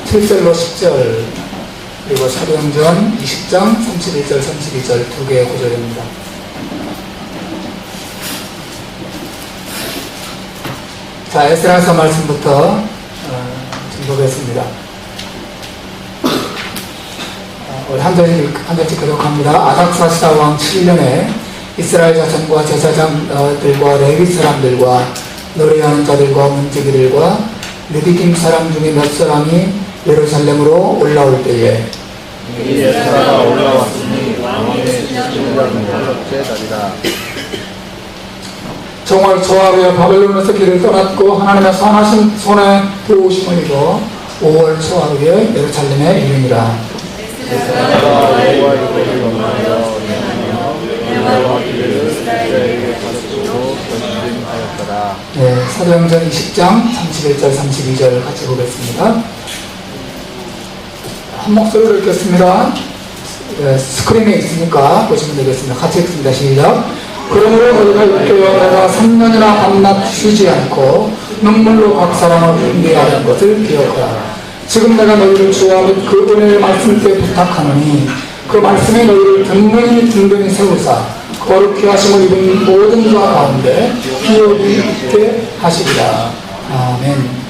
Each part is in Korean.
7절로 10절, 그리고 사도행전 20장 31절, 32절 두 개의 구절입니다. 자, 에스라서 말씀부터 보겠습니다. 우리 한 절씩 교독합니다. 아닥사스다 왕 7년에 이스라엘 자손과 제사장들과 레위 사람들과 노래하는 자들과 문지기들과 느디딤 사람 중에 몇 사람이 예루살렘으로 올라올 때에 이 에스라가 올라왔으니 왕의 17째 달이라. 정월 초하루에 바벨론에서 길을 떠났고 하나님의 선하신 손에 도우심을 입어 5월 초하루에 예루살렘에 이르니라. 에스라가 여호와 이름을 원하여 은혜하며 여호와 길을 이스라엘에게 가르치고 결심하였더라. 네, 사도행전 20장 31절 32절 같이 보겠습니다. 한 목소리로 읽겠습니다. 스크린에 있으니까 보시면 되겠습니다. 같이 읽습니다. 시작. 그러므로 너희가 육교여 내가 3년이나 밤낮 쉬지 않고 눈물로 각 사람을 준비하는 것을 기억하라. 지금 내가 너희를 주와 및 그 은혜의 말씀께 부탁하노니 그 말씀이 너희를 든든히 세우사 거룩히 하심을 입은 모든 자 가운데 기억이 있게 하시리라. 아멘.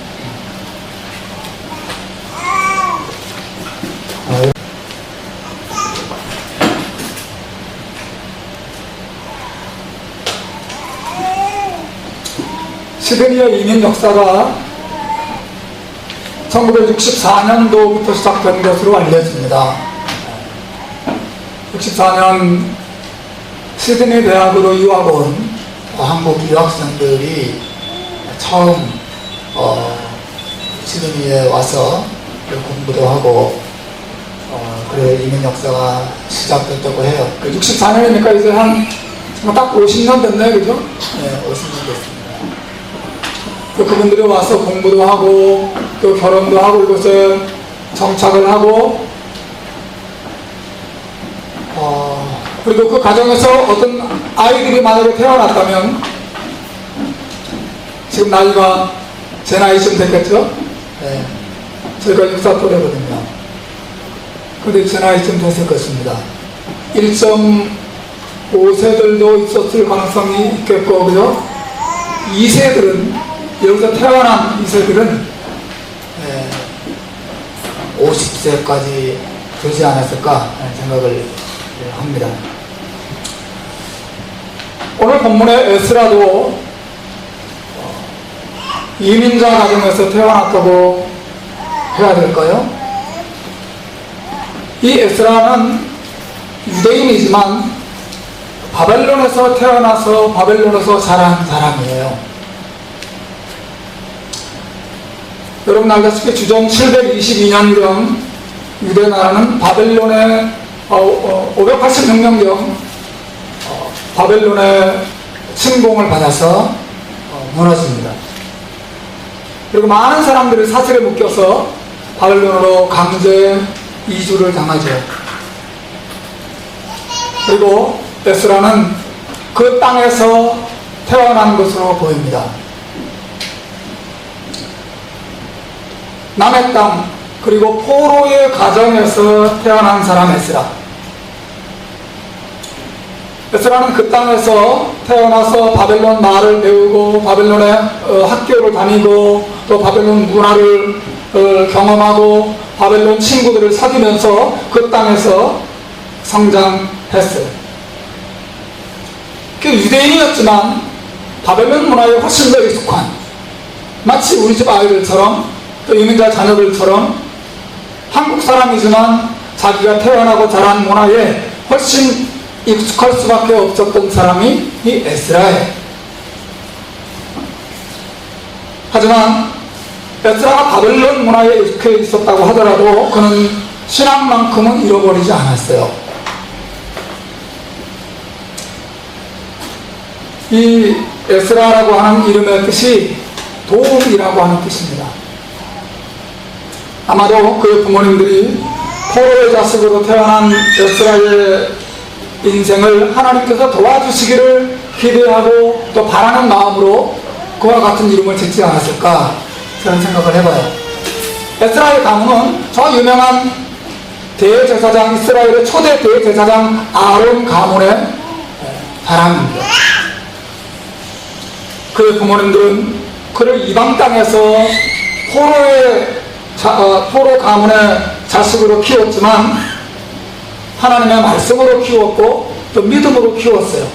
시드니의 이민 역사가 1964년도부터 시작된 것으로 알려집니다. 64년 시드니 대학으로 유학 온 한국 유학생들이 처음 시드니에 와서 공부도 하고 그래 이민 역사가 시작됐다고 해요. 64년이니까 이제 딱 50년 됐네, 그죠? 네, 50년 됐습니다. 그분들이 와서 공부도 하고 또 결혼도 하고 이곳에 정착을 하고 그리고 그 가정에서 어떤 아이들이 만약에 태어났다면 지금 나이가 제 나이쯤 됐겠죠? 네. 저희가 64또래거든요. 근데 제 나이쯤 됐을 것입니다. 1.5세들도 있었을 가능성이 있겠고, 그죠? 2세들은 여기서 태어난 2세들은 50세까지 되지 않았을까 생각을 합니다. 오늘 본문의 에스라도 이민자 가정에서 태어났다고 해야 될까요? 이 에스라는 유대인이지만 바벨론에서 태어나서 바벨론에서 자란 사람이에요. 여러분 알다시피 주전 722년경 유대 나라는 바벨론의 586년경 바벨론의 침공을 받아서 무너집니다. 그리고 많은 사람들이 사슬에 묶여서 바벨론으로 강제 이주를 당하죠. 그리고 에스라는 그 땅에서 태어난 것으로 보입니다. 남의 땅, 그리고 포로의 가정에서 태어난 사람 에스라. 에스라는 그 땅에서 태어나서 바벨론 말을 배우고 바벨론의 학교를 다니고 또 바벨론 문화를 경험하고 바벨론 친구들을 사귀면서 그 땅에서 성장했어요. 그 유대인이었지만 바벨론 문화에 훨씬 더 익숙한, 마치 우리 집 아이들처럼 또 이민자 자녀들처럼 한국 사람이지만 자기가 태어나고 자란 문화에 훨씬 익숙할 수밖에 없었던 사람이 이 에스라예요. 하지만 에스라가 바벨론 문화에 익숙해 있었다고 하더라도 그는 신앙만큼은 잃어버리지 않았어요. 이 에스라라고 하는 이름의 뜻이 도움이라고 하는 뜻입니다. 아마도 그의 부모님들이 포로의 자식으로 태어난 에스라의 인생을 하나님께서 도와주시기를 기대하고 또 바라는 마음으로 그와 같은 이름을 짓지 않았을까 저는 생각을 해봐요. 에스라의 가문은 저 유명한 대제사장, 이스라엘의 초대 대제사장 아론 가문의 사람입니다. 그의 부모님들은 그를 이방 땅에서 포로 가문의 자식으로 키웠지만 하나님의 말씀으로 키웠고 또 믿음으로 키웠어요.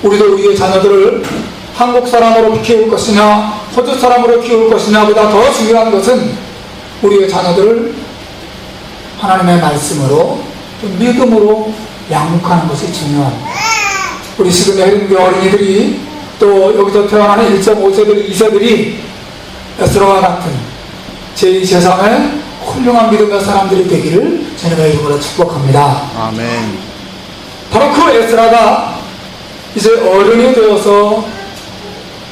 우리도 우리의 자녀들을 한국 사람으로 키울 것이냐 호주 사람으로 키울 것이냐보다 더 중요한 것은 우리의 자녀들을 하나님의 말씀으로 또 믿음으로 양육하는 것이 중요합니다. 우리 지금의 해림교 어린이들이 또 여기서 태어나는 1.5세들, 2세들이 에스라와 같은 제2, 제3의 훌륭한 믿음의 사람들이 되기를 주님의 이름으로 축복합니다. 아멘. 바로 그 에스라가 이제 어른이 되어서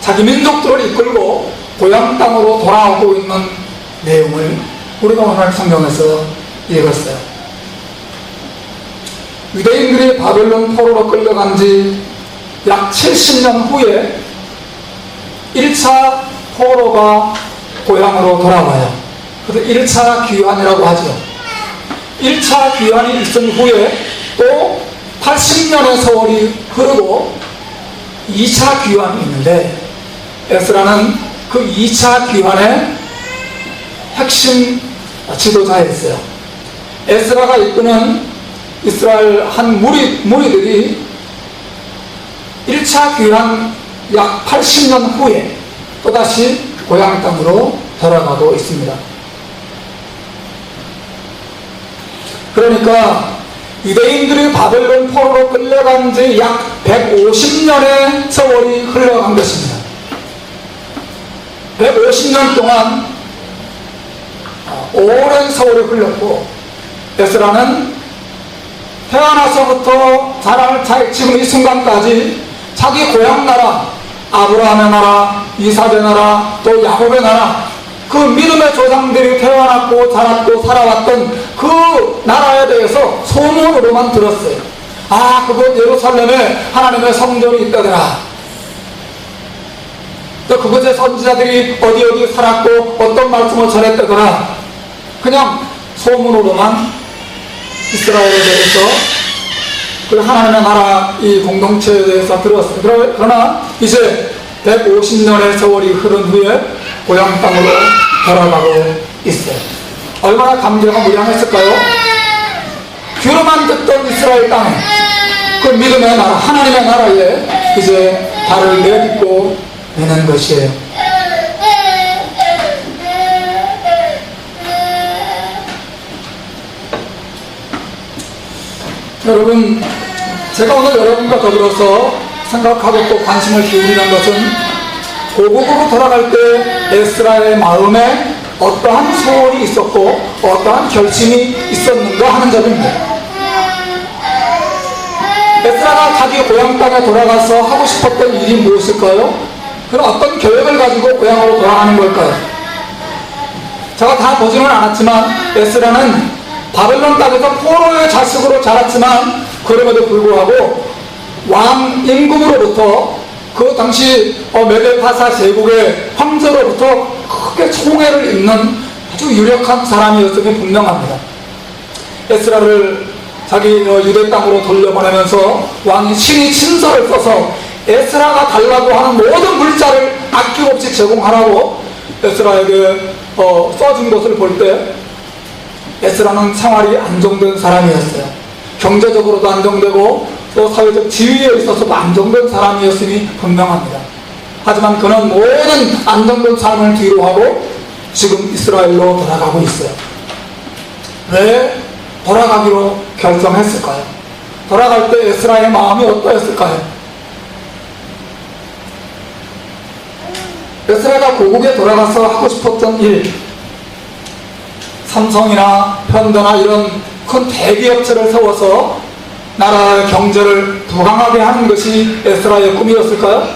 자기 민족들을 이끌고 고향 땅으로 돌아오고 있는 내용을 우리가 오늘 성경에서 읽었어요. 유대인들이 바벨론 포로로 끌려간 지 약 70년 후에 1차 포로가 고향으로 돌아와요. 그래서 1차 귀환이라고 하죠. 1차 귀환이 있은 후에 또 80년의 세월이 흐르고 2차 귀환이 있는데 에스라는 그 2차 귀환의 핵심 지도자였어요. 에스라가 이끄는 이스라엘 한 무리들이 1차 귀환 약 80년 후에 또다시 고향 땅으로 돌아가고 있습니다. 그러니까 유대인들이 바벨론 포로로 끌려간 지 약 150년의 세월이 흘러간 것입니다. 150년 동안 오랜 세월이 흘렀고 에스라는 태어나서부터 자랄 지금 이 순간까지 자기 고향 나라, 아브라함의 나라, 이삭의 나라, 또 야곱의 나라, 그 믿음의 조상들이 태어났고 자랐고 살아왔던 그 나라에 대해서 소문으로만 들었어요. 아, 그곳 예루살렘에 하나님의 성전이 있다더라. 또 그곳의 선지자들이 어디 살았고 어떤 말씀을 전했다더라. 그냥 소문으로만 이스라엘에 대해서 그 하나님의 나라 이 공동체에 대해서 들었어요. 그러나 이제 150년의 세월이 흐른 후에 고향 땅으로 돌아가고 있어요. 얼마나 감개가 무량했을까요? 귀로만 듣던 이스라엘 땅에 그 믿음의 나라, 하나님의 나라에 이제 발을 내딛고 있는 것이에요. 여러분, 제가 오늘 여러분과 더불어서 생각하고 또 관심을 기울이는 것은 고국으로 돌아갈 때 에스라의 마음에 어떠한 소원이 있었고 어떠한 결심이 있었는가 하는 점입니다. 에스라가 자기 고향 땅에 돌아가서 하고 싶었던 일이 무엇일까요? 그럼 어떤 계획을 가지고 고향으로 돌아가는 걸까요? 제가 다 보지는 않았지만 에스라는 바벨론 땅에서 포로의 자식으로 자랐지만 그럼에도 불구하고 왕 임금으로부터 그 당시 메데파사 제국의 황제로부터 크게 총애를 입는 아주 유력한 사람이었음이 분명합니다. 에스라를 자기 유대 땅으로 돌려보내면서 왕이 친히 친서를 써서 에스라가 달라고 하는 모든 물자를 아낌없이 제공하라고 에스라에게 써준 것을 볼 때 에스라는 생활이 안정된 사람이었어요. 경제적으로도 안정되고 또 사회적 지위에 있어서도 안정된 사람이었음이 분명합니다. 하지만 그는 모든 안정된 삶을 뒤로하고 지금 이스라엘로 돌아가고 있어요. 왜 돌아가기로 결정했을까요? 돌아갈 때 에스라의 마음이 어떠했을까요? 에스라가 고국에 돌아가서 하고 싶었던 일, 삼성이나 현대나 이런 큰 대기업체를 세워서 나라의 경제를 부강하게 하는 것이 에스라의 꿈이었을까요?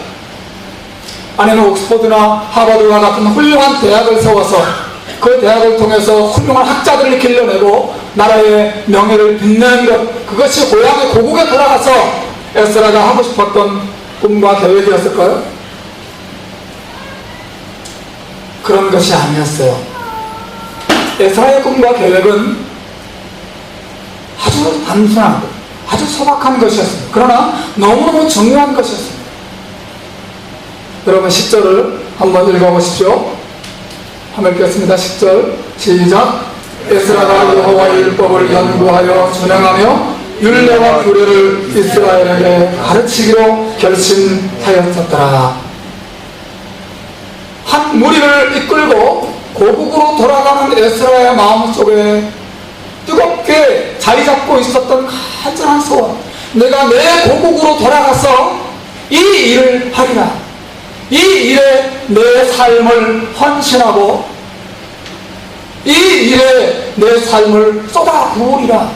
아니면 옥스퍼드나 하버드와 같은 훌륭한 대학을 세워서 그 대학을 통해서 훌륭한 학자들을 길러내고 나라의 명예를 빛내는 것, 그것이 고향의 고국에 돌아가서 에스라가 하고 싶었던 꿈과 계획이었을까요? 그런 것이 아니었어요. 에스라의 꿈과 계획은 아주 단순하고 아주 소박한 것이었습니다. 그러나 너무너무 중요한 것이었습니다. 여러분 10절을 한번 읽어보십시오. 한번 읽겠습니다. 10절 시작. 에스라가 여호와의 율법을 연구하여 준행하며 율례와 규례를 이스라엘에게 가르치기로 결심하였었더라. 한 무리를 이끌고 고국으로 돌아가는 에스라의 마음속에 뜨겁게 자리 잡고 있었던 간절한 소원, 내가 내 고국으로 돌아가서 이 일을 하리라, 이 일에 내 삶을 헌신하고 이 일에 내 삶을 쏟아부으리라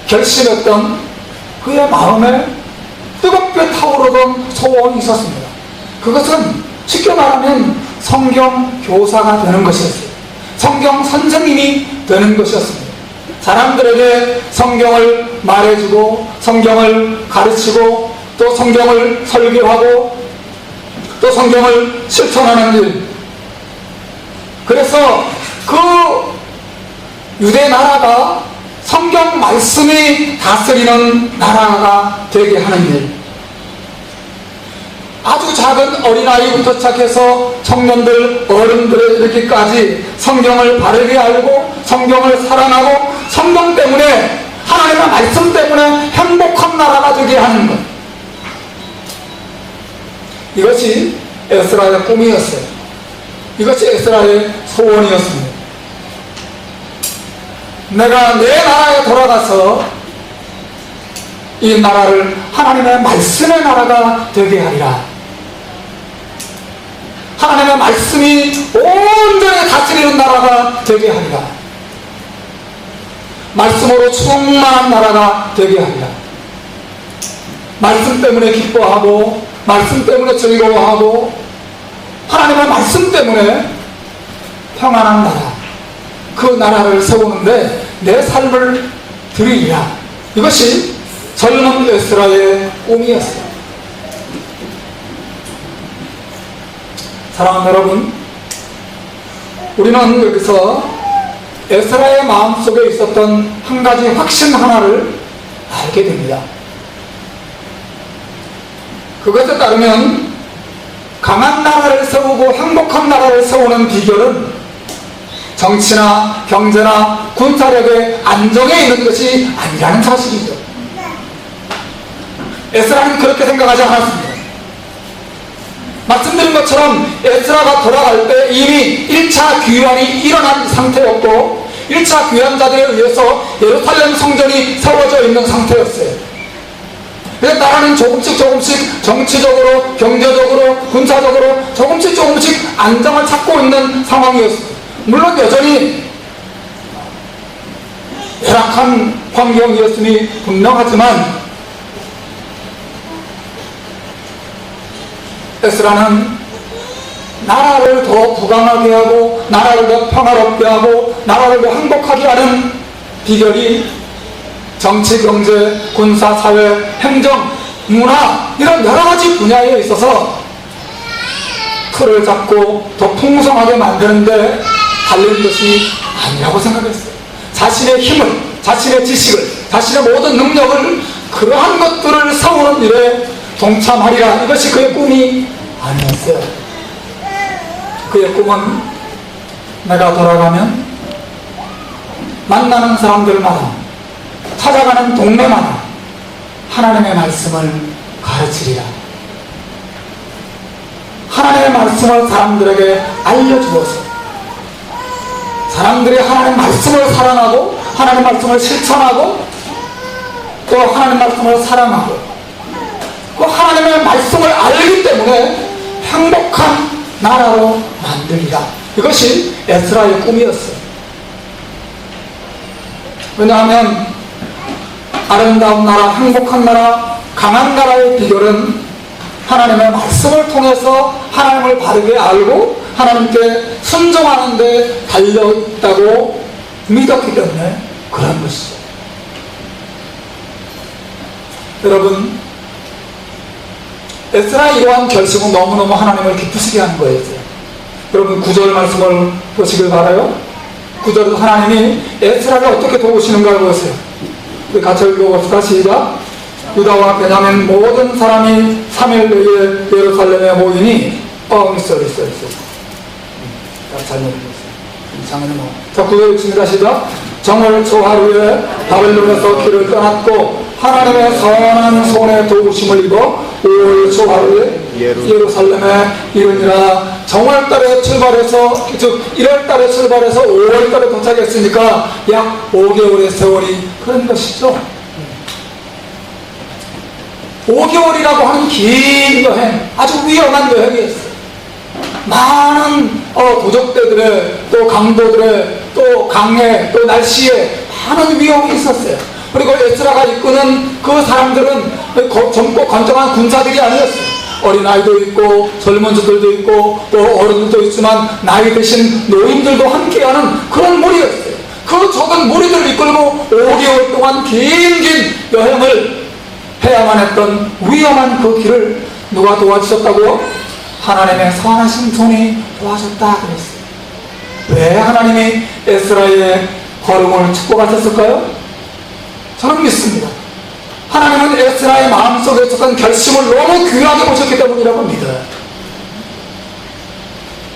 결심했던 그의 마음에 뜨겁게 타오르던 소원이 있었습니다. 그것은 쉽게 말하면 성경 교사가 되는 것이었어요. 성경 선생님이 되는 것이었습니다. 사람들에게 성경을 말해주고 성경을 가르치고 또 성경을 설교하고 또 성경을 실천하는 일. 그래서 그 유대 나라가 성경 말씀이 다스리는 나라가 되게 하는 일. 아주 작은 어린아이부터 시작해서 청년들, 어른들에 이르기까지 성경을 바르게 알고 성경을 사랑하고 성경 때문에, 하나님의 말씀 때문에 행복한 나라가 되게 하는 것. 이것이 에스라의 꿈이었어요. 이것이 에스라의 소원이었습니다. 내가 내 나라에 돌아가서 이 나라를 하나님의 말씀의 나라가 되게 하리라. 하나님의 말씀이 온전히 다스리는 나라가 되게 하리라. 말씀으로 충만한 나라가 되게 하리라. 말씀 때문에 기뻐하고 말씀 때문에 즐거워하고 하나님의 말씀 때문에 평안한 나라, 그 나라를 세우는데 내 삶을 드리리라. 이것이 젊은 에스라의 꿈이었어요. 사랑하는 여러분, 우리는 여기서 에스라의 마음속에 있었던 한 가지 확신 하나를 알게 됩니다. 그것에 따르면 강한 나라를 세우고 행복한 나라를 세우는 비결은 정치나 경제나 군사력의 안정에 있는 것이 아니라는 사실이죠. 에스라는 그렇게 생각하지 않았습니다. 말씀드린 것처럼 에스라가 돌아갈 때 이미 1차 귀환이 일어난 상태였고 1차 귀환자들에 의해서 예루살렘 성전이 세워져 있는 상태였어요. 그래서 나라는 조금씩 정치적으로, 경제적으로, 군사적으로 조금씩 안정을 찾고 있는 상황이었어요. 물론 여전히 열악한 환경이었음이 분명하지만 에스라는 나라를 더 부강하게 하고 나라를 더 평화롭게 하고 나라를 더 행복하게 하는 비결이 정치, 경제, 군사, 사회, 행정, 문화 이런 여러 가지 분야에 있어서 틀을 잡고 더 풍성하게 만드는데 달린 것이 아니라고 생각했어요. 자신의 힘을, 자신의 지식을, 자신의 모든 능력을 그러한 것들을 세우는 일에 동참하리라. 이것이 그의 꿈이 아니었어요. 그의 꿈은 내가 돌아가면 만나는 사람들마다, 찾아가는 동네마다 하나님의 말씀을 가르치리라. 하나님의 말씀을 사람들에게 알려주어서 사람들이 하나님의 말씀을 사랑하고 하나님의 말씀을 실천하고 또 하나님의 말씀을 사랑하고 그 하나님의 말씀을 알기 때문에 행복한 나라로 만들리라. 이것이 에스라의 꿈이었어요. 왜냐하면 아름다운 나라, 행복한 나라, 강한 나라의 비결은 하나님의 말씀을 통해서 하나님을 바르게 알고 하나님께 순종하는 데 달려있다고 믿었기 때문에 그런 것이죠. 여러분, 에스라의 이러한 결심은 너무너무 하나님을 기쁘시게 하는 거였어요. 여러분 9절 말씀을 보시길 바라요. 9절에서 하나님이 에스라를 어떻게 도우시는가 보세요. 우리 같이 읽어봅시다. 시작. 유다와 베냐민 모든 사람이 3일 내에 예루살렘에 모이니 있어. 잘못 읽었어요. 자, 9절 읽습니다. 시작. 정월 초하루에 바벨론에서 길을 떠났고 하나님의 선한 손에 도우심을 입어 5월 초하루에 예루살렘에 이르니라. 정월달에 출발해서 즉 1월달에 출발해서 5월달에 도착했으니까 약 5개월의 세월이 그런 것이죠. 5개월이라고 하는 긴 여행, 아주 위험한 여행이었어요. 많은 도적대들의 또 강도들의 또 강에 또 날씨에 많은 위험이 있었어요. 그리고 에스라가 이끄는 그 사람들은 젊고 건장한 군사들이 아니었어요. 어린아이도 있고 젊은이들도 있고 또 어른들도 있지만 나이 드신 노인들도 함께하는 그런 무리였어요. 그 적은 무리들을 이끌고 5개월 동안 긴 여행을 해야만 했던 위험한 그 길을 누가 도와주셨다고요? 하나님의 선하신 손이 도와줬다 그랬어요. 왜 하나님이 에스라의 걸음을 축복하셨을까요? 저는 믿습니다. 하나님은 에스라의 마음속에 있었던 결심을 너무 귀하게 보셨기 때문이라고 믿어요.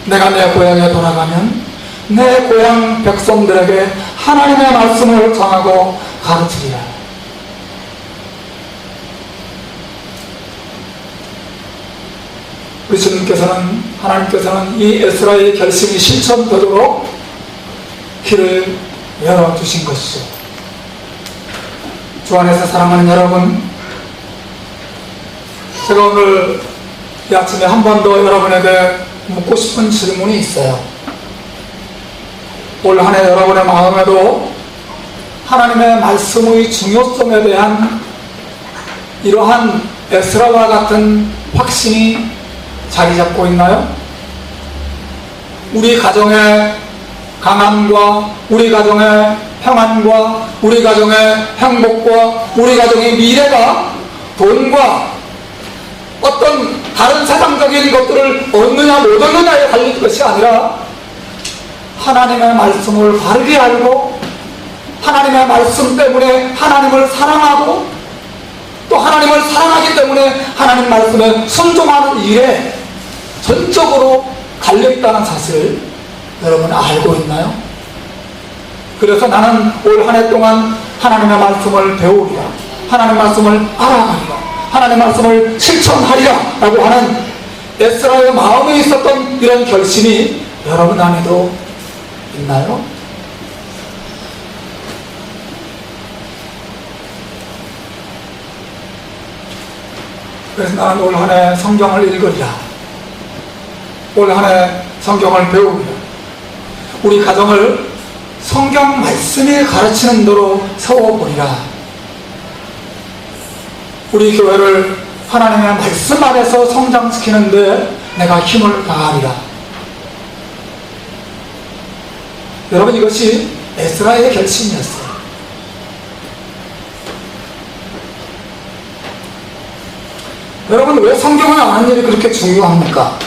내가 내 고향에 돌아가면 내 고향 백성들에게 하나님의 말씀을 전하고 가르치리라. 우리 주님께서는 하나님께서는 이 에스라의 결심이 실천되도록 길을 열어주신 것이죠. 주 안에서 사랑하는 여러분, 제가 오늘 이 아침에 한 번 더 여러분에게 묻고 싶은 질문이 있어요. 올 한 해 여러분의 마음에도 하나님의 말씀의 중요성에 대한 이러한 에스라와 같은 확신이 자리 잡고 있나요? 우리 가정의 강함과 우리 가정의 평안과 우리 가정의 행복과 우리 가정의 미래가 돈과 어떤 다른 세상적인 것들을 얻느냐 못 얻느냐에 달린 것이 아니라 하나님의 말씀을 바르게 알고 하나님의 말씀 때문에 하나님을 사랑하고 또 하나님을 사랑하기 때문에 하나님 말씀에 순종하는 일에 전적으로 갈려있다는 사실을 여러분 알고 있나요? 그래서 나는 올 한 해 동안 하나님의 말씀을 배우리라, 하나님의 말씀을 알아가리라, 하나님의 말씀을 실천하리라 라고 하는 에스라의 마음에 있었던 이런 결심이 여러분 안에도 있나요? 그래서 나는 올 한 해 성경을 읽으리라, 올 한 해 성경을 배우리라, 우리 가정을 성경 말씀이 가르치는 대로 세워보리라, 우리 교회를 하나님의 말씀 안에서 성장시키는데 내가 힘을 다하리라. 여러분, 이것이 에스라의 결심이었어요. 여러분, 왜 성경을 아는 일이 그렇게 중요합니까?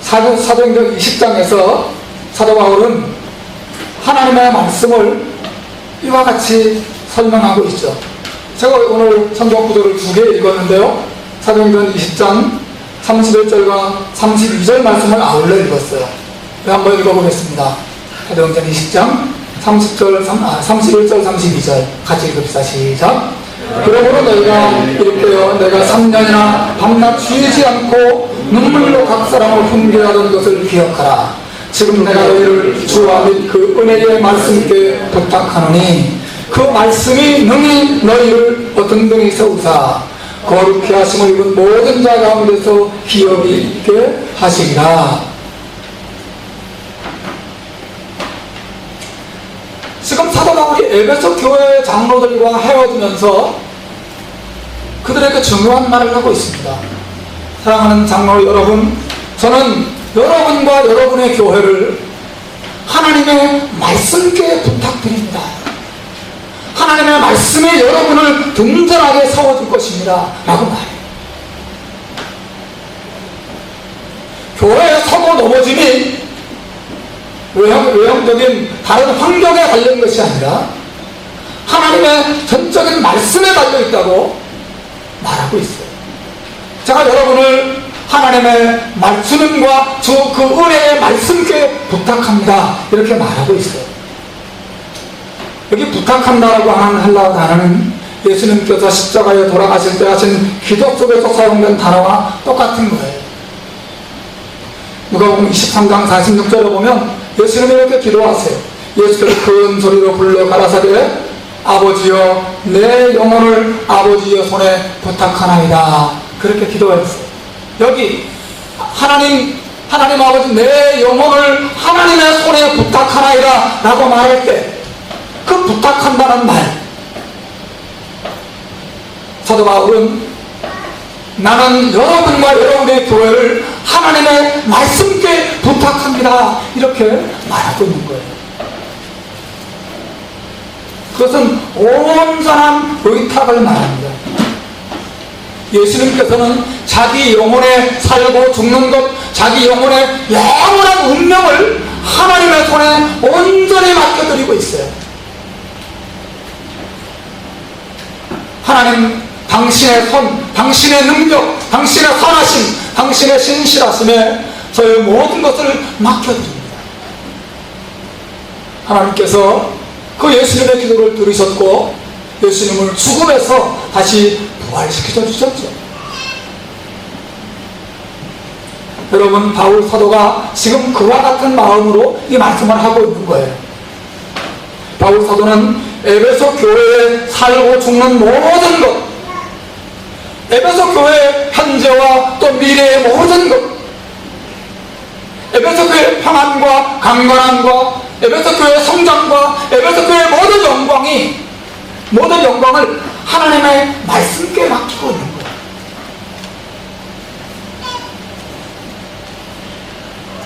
사도행전 20장에서 사도 바울은 하나님의 말씀을 이와 같이 설명하고 있죠. 제가 오늘 성경 구절을 2개 읽었는데요. 사도행전 20장 31절과 32절 말씀을 아울러 읽었어요. 한번 읽어보겠습니다. 사도행전 20장 31절 32절 같이 읽읍시다. 시작. 그러므로 너희가 이렇게요, 내가 3년이나 밤낮 쉬지 않고 눈물로 각 사람을 훈계하던 것을 기억하라. 지금 내가 너희를 주와 및 그 은혜의 말씀께 부탁하노니 그 말씀이 능히 너희를 어등등히 세우사 거룩히 하심을 입은 모든 자 가운데서 기업이 있게 하시리라. 지금 사도 바울이 에베소 교회 장로들과 헤어지면서 그들에게 중요한 말을 하고 있습니다. 사랑하는 장로 여러분, 저는 여러분과 여러분의 교회를 하나님의 말씀께 부탁드립니다. 하나님의 말씀이 여러분을 든든하게 세워줄 것입니다 라고 말해요. 교회에 서고 넘어짐이 외형적인 다른 환경에 달린 것이 아니라 하나님의 전적인 말씀에 달려있다고 말하고 있어요. 제가 여러분을 하나님의 주님과 그 은혜의 말씀께 부탁합니다, 이렇게 말하고 있어요. 여기 부탁한다라고 하는 헬라어 단어는 예수님께서 십자가에 돌아가실 때 하신 기도 속에서 사용된 단어와 똑같은 거예요. 누가복음 23장 46절에 보면 예수님이 이렇게 기도하세요. 예수께서 큰 소리로 불러 가라사대 아버지여 내 영혼을 아버지의 손에 부탁하나이다, 그렇게 기도했어요. 여기 하나님 아버지 내 영혼을 하나님의 손에 부탁하나이다 라고 말할 때 그 부탁한다는 말, 사도 바울은 나는 여러분과 여러분의 교회를 하나님의 말씀께 부탁합니다, 이렇게 말하고 있는 거예요. 그것은 온전한 의탁을 말합니다. 예수님께서는 자기 영혼에 살고 죽는 것, 자기 영혼의 영원한 운명을 하나님의 손에 온전히 맡겨드리고 있어요. 하나님, 당신의 손, 당신의 능력, 당신의 선하심, 당신의 신실하심에 저의 모든 것을 맡겨드립니다. 하나님께서 그 예수님의 기도를 들으셨고 예수님을 죽음에서 다시 부활시켜 주셨죠. 여러분, 바울 사도가 지금 그와 같은 마음으로 이 말씀을 하고 있는 거예요. 바울 사도는 에베소 교회에 살고 죽는 모든 것, 에베소 교회의 현재와 또 미래의 모든 것, 에베소 교회의 평안과 강건함과 에베소 교회의 성장과 에베소 교회의 모든 영광을 하나님의 말씀께 맡기고 있는 거예요.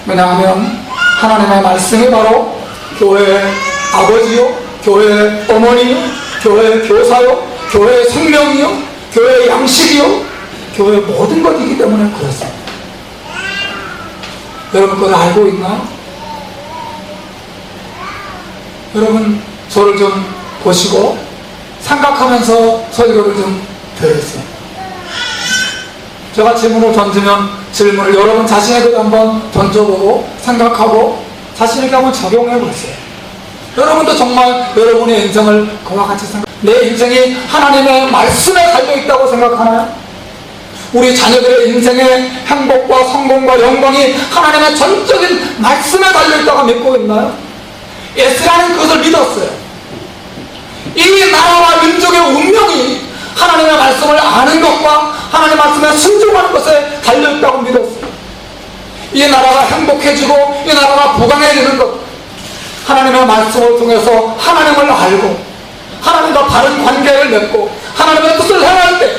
왜냐하면 하나님의 말씀이 바로 교회의 아버지요, 교회의 어머니요, 교회의 교사요, 교회의 생명이요, 교회의 양식이요, 교회의 모든 것이기 때문에 그렇습니다. 여러분 그걸 알고 있나요? 여러분 저를 좀 보시고 생각하면서 설교를 좀 들으세요. 제가 질문을 던지면 질문을 여러분 자신에게도 한번 던져보고 생각하고 자신에게 한번 적용해 보세요. 여러분도 정말 여러분의 인생을 그와 같이 내 인생이 하나님의 말씀에 달려있다고 생각하나요? 우리 자녀들의 인생의 행복과 성공과 영광이 하나님의 전적인 말씀에 달려있다고 믿고 있나요? 에스라는 그것을 믿었어요. 이 나라와 민족의 운명이 하나님의 말씀을 아는 것과 하나님의 말씀에 순종하는 것에 달려있다고 믿었어요. 이 나라가 행복해지고 이 나라가 부강해지는 것, 하나님의 말씀을 통해서 하나님을 알고 하나님과 바른 관계를 맺고 하나님의 뜻을 행할 때,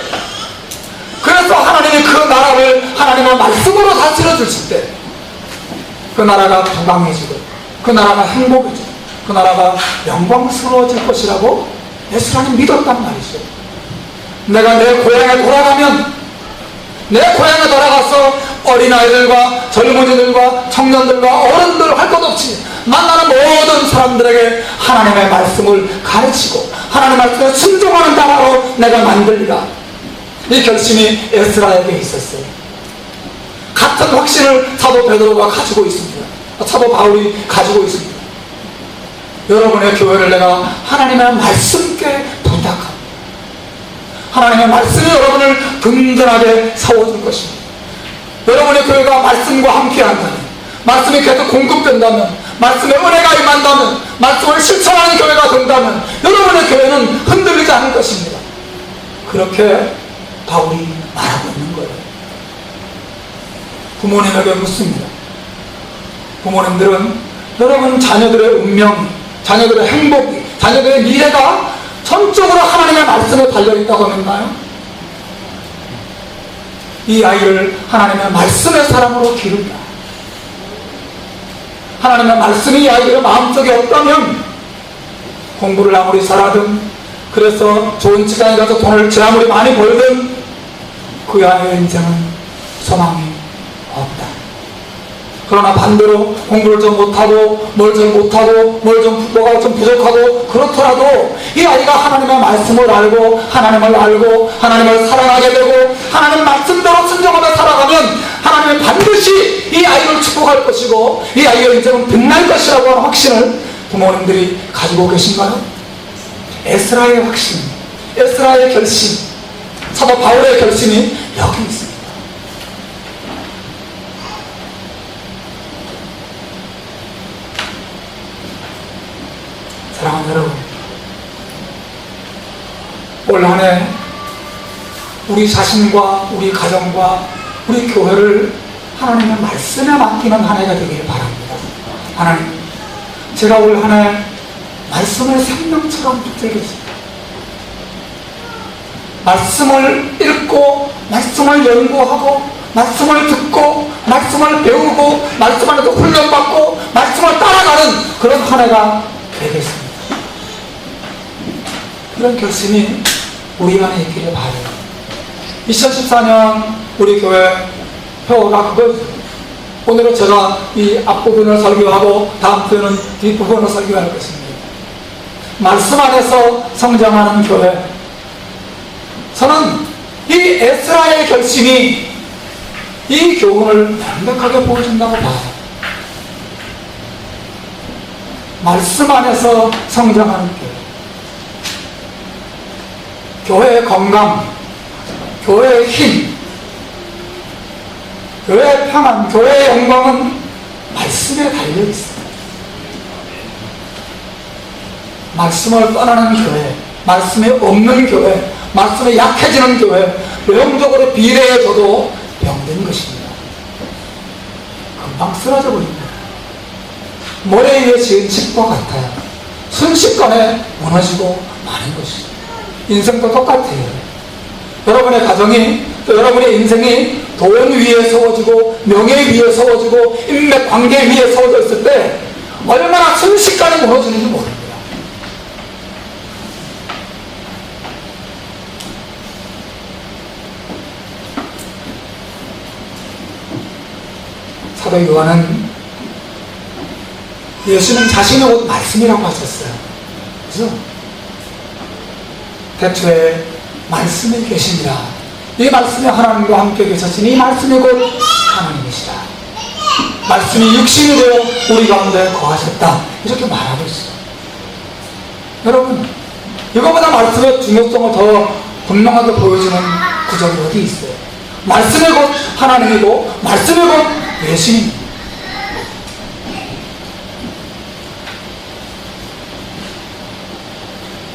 그래서 하나님이 그 나라를 하나님의 말씀으로 다스려 주실 때 그 나라가 부강해지고 그 나라가 행복해지고 그 나라가 영광스러워질 것이라고 예수님은 믿었단 말이죠. 내가 내 고향에 돌아가면 내 고향에 돌아가서 어린아이들과 젊은이들과 청년들과 어른들 할 것 없이 만나는 모든 사람들에게 하나님의 말씀을 가르치고 하나님의 말씀에 순종하는 나라로 내가 만들리라, 이 결심이 에스라에게 있었어요. 같은 확신을 사도 베드로가 가지고 있습니다. 사도 바울이 가지고 있습니다. 여러분의 교회를 내가 하나님의 말씀께 부탁합니다. 하나님의 말씀이 여러분을 든든하게 세워줄 것입니다. 여러분의 교회가 말씀과 함께한다면, 말씀이 계속 공급된다면, 말씀의 은혜가 임한다면, 말씀을 실천하는 교회가 된다면 여러분의 교회는 흔들리지 않을 것입니다. 그렇게 바울이 말하고 있는 거예요. 부모님에게 묻습니다. 부모님들은 여러분 자녀들의 운명, 자녀들의 행복, 자녀들의 미래가 전적으로 하나님의 말씀에 달려있다고 믿나요? 이 아이를 하나님의 말씀의 사람으로 기른다. 하나님의 말씀이 이 아이들의 마음속에 없다면 공부를 아무리 잘하든, 그래서 좋은 직장에 가서 돈을 아무리 많이 벌든 그 아이의 인생은 소망이 없다. 그러나 반대로 공부를 좀 못하고 뭘 좀 못하고 뭐가 좀 부족하고 그렇더라도 이 아이가 하나님의 말씀을 알고 하나님을 알고 하나님을 사랑하게 되고 하나님 말씀대로 순종하며 살아가면 하나님은 반드시 이 아이를 축복할 것이고 이 아이의 인생은 빛날 것이라고 하는 확신을 부모님들이 가지고 계신가요? 에스라의 확신, 에스라의 결심, 사도 바울의 결심이 여기 있습니다. 사랑하는 여러분, 올 한 해 우리 자신과 우리 가정과 우리 교회를 하나님의 말씀에 맡기는 한 해가 되기를 바랍니다. 하나님, 제가 올 한 해 말씀을 생명처럼 붙들겠습니다. 말씀을 읽고 말씀을 연구하고 말씀을 듣고 말씀을 배우고 말씀 안에서 훈련받고 말씀을 따라가는 그런 한 해가 되겠습니다. 그런 결심이 우리 안에 있기를 바라요. 2014년 우리 교회 표어가 그거죠. 오늘은 제가 이 앞부분을 설교하고 다음 주에는 뒷부분을 설교할 것입니다. 말씀 안에서 성장하는 교회. 저는 이 에스라의 결심이 이 교훈을 완벽하게 보여준다고 봐요. 말씀 안에서 성장하는 교회. 교회의 건강, 교회의 힘, 교회의 평안, 교회의 영광은 말씀에 달려있습니다. 말씀을 떠나는 교회, 말씀이 없는 교회, 말씀에 약해지는 교회, 외형적으로 비례해져도 병든 것입니다. 금방 쓰러져 버립니다. 모래 위에 지은 집과 같아요. 순식간에 무너지고 마는 것이죠. 인생도 똑같아요. 여러분의 가정이, 또 여러분의 인생이 돈 위에 세워지고 명예 위에 세워지고 인맥 관계 위에 세워져 있을 때 얼마나 순식간에 무너지는지 모릅니다. 사도 요한은 예수는 자신의 곧 말씀이라고 하셨어요. 그죠? 태초에 말씀이 계시니라. 이 말씀이 하나님과 함께 계셨으니 이 말씀이 곧 하나님이시라. 말씀이 육신이 되어 우리 가운데 거하셨다. 이렇게 말하고 있어요. 여러분, 이거보다 말씀의 중요성을 더 분명하게 보여주는 구절이 어디 있어요? 말씀이 곧 하나님이고 말씀이 곧 예수님.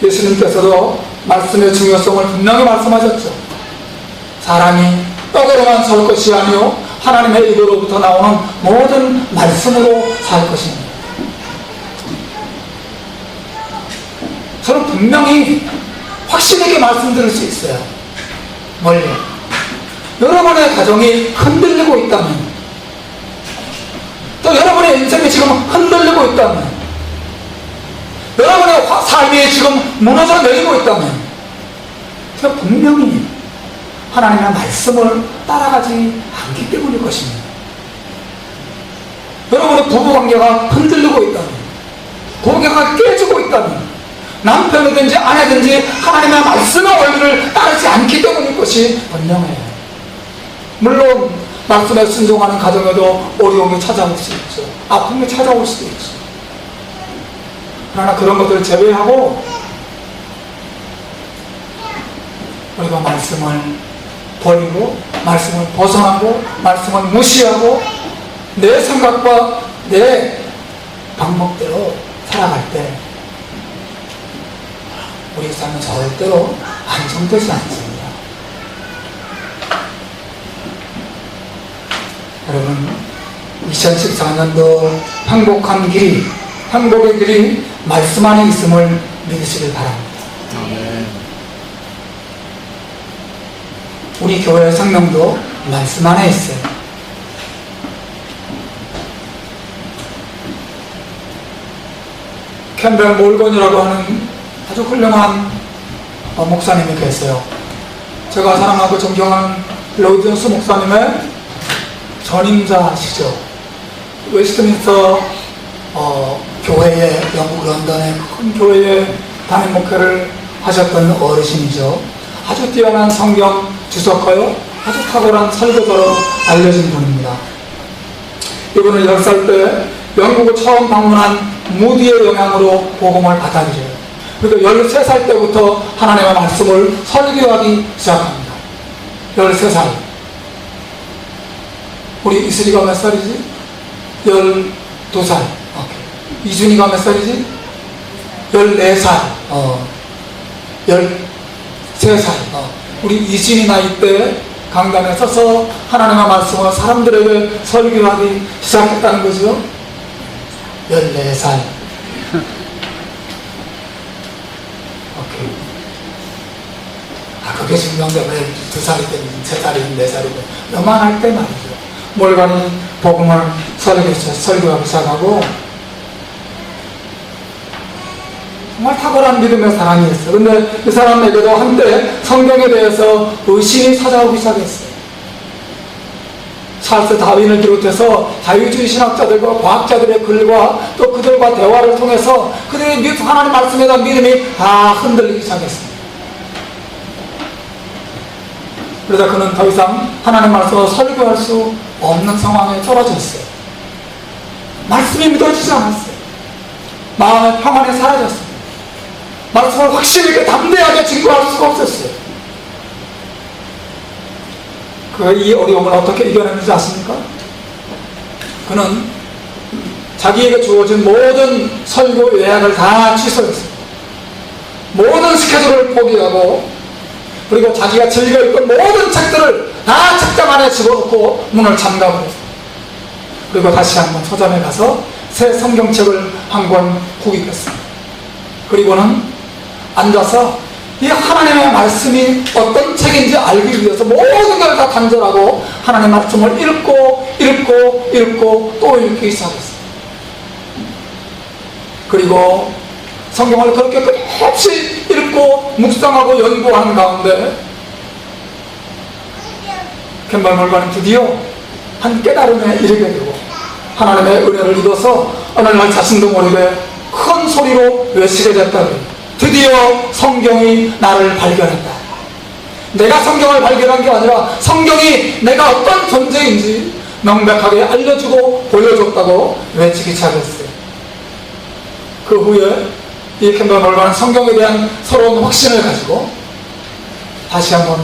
예수님께서도 말씀의 중요성을 분명히 말씀하셨죠. 사람이 떡으로만 살 것이 아니요 하나님의 입으로부터 나오는 모든 말씀으로 살 것입니다. 저는 분명히 확실하게 말씀드릴 수 있어요. 뭘요? 여러분의 가정이 흔들리고 있다면, 또 여러분의 인생이 지금 흔들리고 있다면, 여러분의 삶이 지금 무너져 내리고 있다면 제가 분명히 하나님의 말씀을 따라가지 않기 때문일 것입니다. 여러분의 부부관계가 흔들리고 있다면, 관계가 깨지고 있다면 남편이든지 아내든지 하나님의 말씀의 원리를 따르지 않기 때문일 것이 분명해요. 물론 말씀에 순종하는 가정에도 어려움이 찾아올 수 있죠. 아픔이 찾아올 수도 있죠. 그러나 그런 것들을 제외하고 우리가 말씀을 버리고 말씀을 벗어나고 말씀을 무시하고 내 생각과 내 방법대로 살아갈 때 우리 삶은 절대로 안정되지 않습니다. 여러분, 2014년도 행복한 길이, 행복의 길이 말씀 안에 있음을 믿으시길 바랍니다. 아멘. 우리 교회의 생명도 말씀 안에 있어요. 캠벨 몰건이라고 하는 아주 훌륭한 목사님이 계세요. 제가 사랑하고 존경하는 로이드스 목사님의 전임자시죠. 웨스트민스터 교회에, 영국 런던의 큰 교회에 담임 목회를 하셨던 어르신이죠. 아주 뛰어난 성경 주석가요, 아주 탁월한 설교자로 알려진 분입니다. 이분은 10살 때 영국을 처음 방문한 무디의 영향으로 복음을 받아들여요. 그리고 13살 때부터 하나님의 말씀을 설교하기 시작합니다. 13살. 우리 이슬이가 몇 살이지? 12살. 이준이가 몇 살이지? 14살. 13살. 우리 이준이 나이 때 강단에 서서 하나님의 말씀을 사람들에게 설교하기 시작했다는 거죠. 14살. 오케이. 그게 중요한데 왜 2살이든 3살이든 4살이든 요만할 때 말이죠. 몰간이 복음을 설교하기 시작하고 정말 탁월한 믿음의 사람이었어요. 근데 그 사람에게도 한때 성경에 대해서 의심이 찾아오기 시작했어요. 찰스 다윈을 비롯해서 자유주의 신학자들과 과학자들의 글과 또 그들과 대화를 통해서 그들의 하나님 말씀에 대한 믿음이 다 흔들리기 시작했습니다. 그러다 그는 더 이상 하나님 말씀을 설교할 수 없는 상황에 떨어졌어요. 말씀이 믿어지지 않았어요. 마음의 평안이 사라졌어요. 말씀을 확실히 이렇게 담대하게 증거할 수가 없었어요. 이 어려움을 어떻게 이겨냈는지 아십니까? 그는 자기에게 주어진 모든 설교 예약을 다 취소했어요. 모든 스케줄을 포기하고 그리고 자기가 즐겨 읽던 모든 책들을 다 책장 안에 집어넣고 문을 잠가버렸어요. 그리고 다시 한번 서점에 가서 새 성경책을 한 권 구입했습니다. 그리고는 앉아서 이 하나님의 말씀이 어떤 책인지 알기 위해서 모든 걸 다 단절하고 하나님의 말씀을 읽고 또 읽기 시작했어요. 그리고 성경을 그렇게 끝없이 읽고 묵상하고 연구하는 가운데 캔발 몰간은 드디어 한 깨달음에 이르게 되고 하나님의 은혜를 입어서 어느 날 자신도 모르게 큰 소리로 외치게 됐다고요. 드디어 성경이 나를 발견했다. 내가 성경을 발견한 게 아니라 성경이 내가 어떤 존재인지 명백하게 알려주고 보여줬다고 외치기 시작했어요. 그 후에 이 캔발 몰간은 성경에 대한 새로운 확신을 가지고 다시 한번